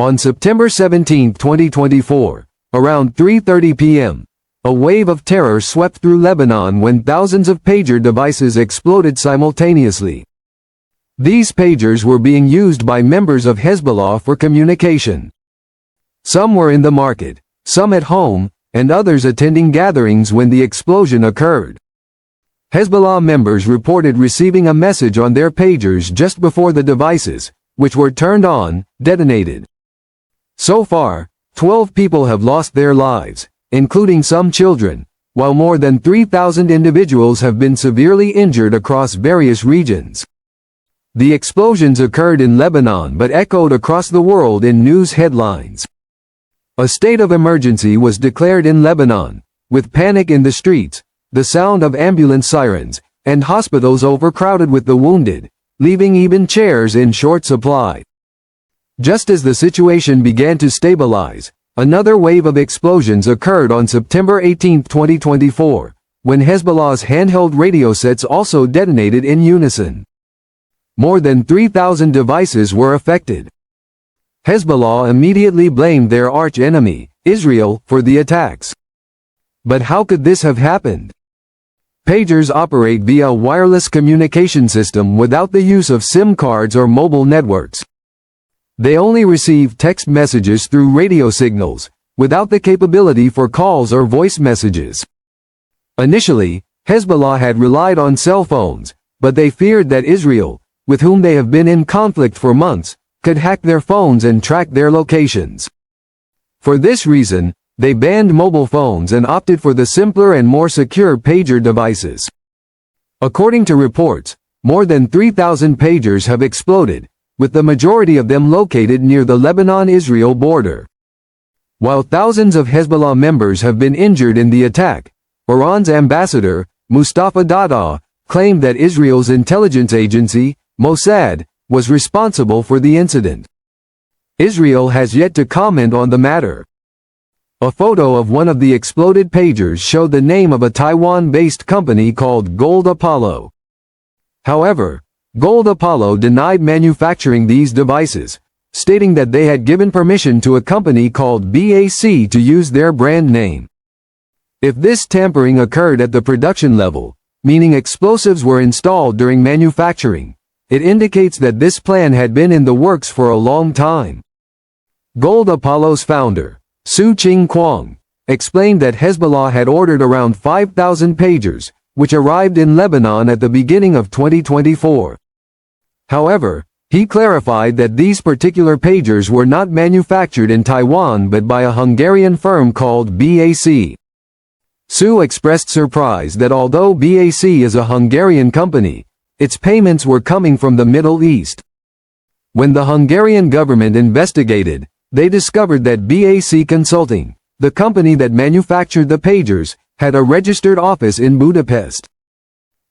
On September 17, 2024, around 3:30 p.m., a wave of terror swept through Lebanon when thousands of pager devices exploded simultaneously. These pagers were being used by members of Hezbollah for communication. Some were in the market, some at home, and others attending gatherings when the explosion occurred. Hezbollah members reported receiving a message on their pagers just before the devices, which were turned on, detonated. So far, 12 people have lost their lives, including some children, while more than 3,000 individuals have been severely injured across various regions. The explosions occurred in Lebanon but echoed across the world in news headlines. A state of emergency was declared in Lebanon, with panic in the streets, the sound of ambulance sirens, and hospitals overcrowded with the wounded, leaving even chairs in short supply. Just as the situation began to stabilize, another wave of explosions occurred on September 18, 2024, when Hezbollah's handheld radio sets also detonated in unison. More than 3,000 devices were affected. Hezbollah immediately blamed their arch-enemy, Israel, for the attacks. But how could this have happened? Pagers operate via a wireless communication system without the use of SIM cards or mobile networks. They only receive text messages through radio signals, without the capability for calls or voice messages. Initially, Hezbollah had relied on cell phones, but they feared that Israel, with whom they have been in conflict for months, could hack their phones and track their locations. For this reason, they banned mobile phones and opted for the simpler and more secure pager devices. According to reports, more than 3,000 pagers have exploded, with the majority of them located near the Lebanon-Israel border. While thousands of Hezbollah members have been injured in the attack, Iran's ambassador, Mustafa Dada, claimed that Israel's intelligence agency, Mossad, was responsible for the incident. Israel has yet to comment on the matter. A photo of one of the exploded pagers showed the name of a Taiwan-based company called Gold Apollo. However, Gold Apollo denied manufacturing these devices, stating that they had given permission to a company called BAC to use their brand name. If this tampering occurred at the production level, meaning explosives were installed during manufacturing, it indicates that this plan had been in the works for a long time. Gold Apollo's founder, Su Ching Kwang, explained that Hezbollah had ordered around 5,000 pagers, which arrived in Lebanon at the beginning of 2024. However, he clarified that these particular pagers were not manufactured in Taiwan but by a Hungarian firm called BAC. Su expressed surprise that although BAC is a Hungarian company, its payments were coming from the Middle East. When the Hungarian government investigated, they discovered that BAC Consulting, the company that manufactured the pagers, had a registered office in Budapest.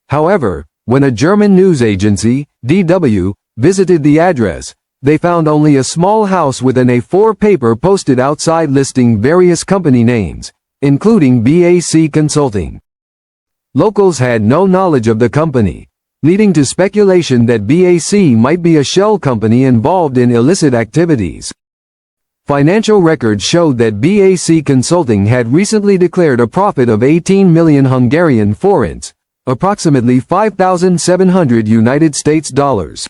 However, when a German news agency, DW, visited the address, they found only a small house with an A4 paper posted outside listing various company names, including BAC Consulting. Locals had no knowledge of the company, leading to speculation that BAC might be a shell company involved in illicit activities. Financial records showed that BAC Consulting had recently declared a profit of 18 million Hungarian forints, approximately $5,700 US.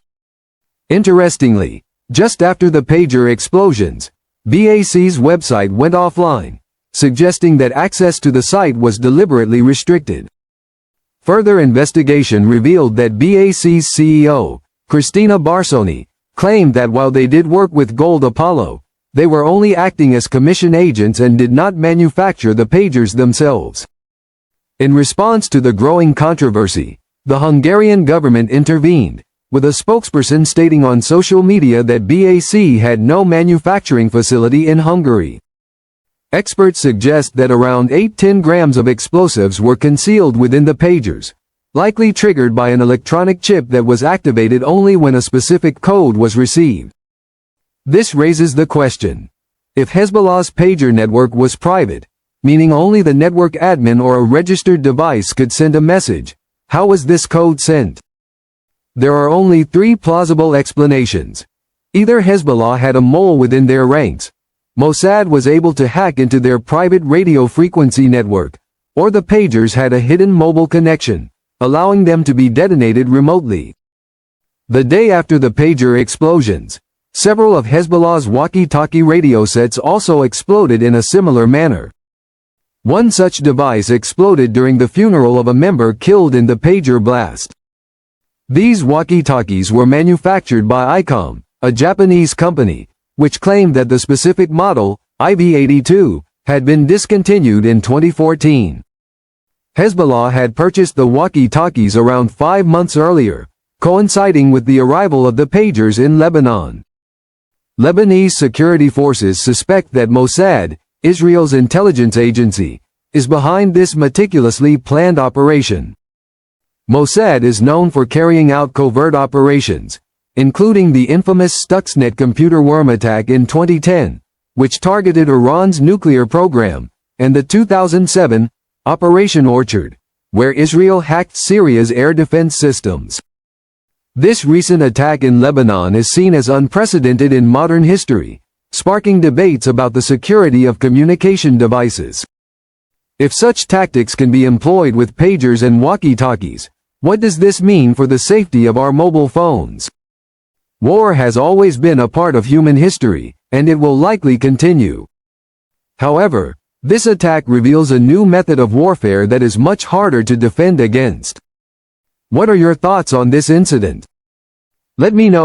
Interestingly, just after the pager explosions, BAC's website went offline, suggesting that access to the site was deliberately restricted. Further investigation revealed that BAC's CEO, Cristina Barsoni, claimed that while they did work with Gold Apollo, they were only acting as commission agents and did not manufacture the pagers themselves. In response to the growing controversy, the Hungarian government intervened, with a spokesperson stating on social media that BAC had no manufacturing facility in Hungary. Experts suggest that around 8–10 grams of explosives were concealed within the pagers, likely triggered by an electronic chip that was activated only when a specific code was received. This raises the question: if Hezbollah's pager network was private, meaning only the network admin or a registered device could send a message, how was this code sent? There are only three plausible explanations. Either Hezbollah had a mole within their ranks, Mossad was able to hack into their private radio frequency network, or the pagers had a hidden mobile connection, allowing them to be detonated remotely. The day after the pager explosions, several of Hezbollah's walkie-talkie radio sets also exploded in a similar manner. One such device exploded during the funeral of a member killed in the pager blast. These walkie-talkies were manufactured by ICOM, a Japanese company, which claimed that the specific model, IV-82, had been discontinued in 2014. Hezbollah had purchased the walkie-talkies around 5 months earlier, coinciding with the arrival of the pagers in Lebanon. Lebanese security forces suspect that Mossad, Israel's intelligence agency, is behind this meticulously planned operation. Mossad is known for carrying out covert operations, including the infamous Stuxnet computer worm attack in 2010, which targeted Iran's nuclear program, and the 2007 Operation Orchard, where Israel hacked Syria's air defense systems. This recent attack in Lebanon is seen as unprecedented in modern history, sparking debates about the security of communication devices. If such tactics can be employed with pagers and walkie-talkies, what does this mean for the safety of our mobile phones? War has always been a part of human history, and it will likely continue. However, this attack reveals a new method of warfare that is much harder to defend against. What are your thoughts on this incident? Let me know.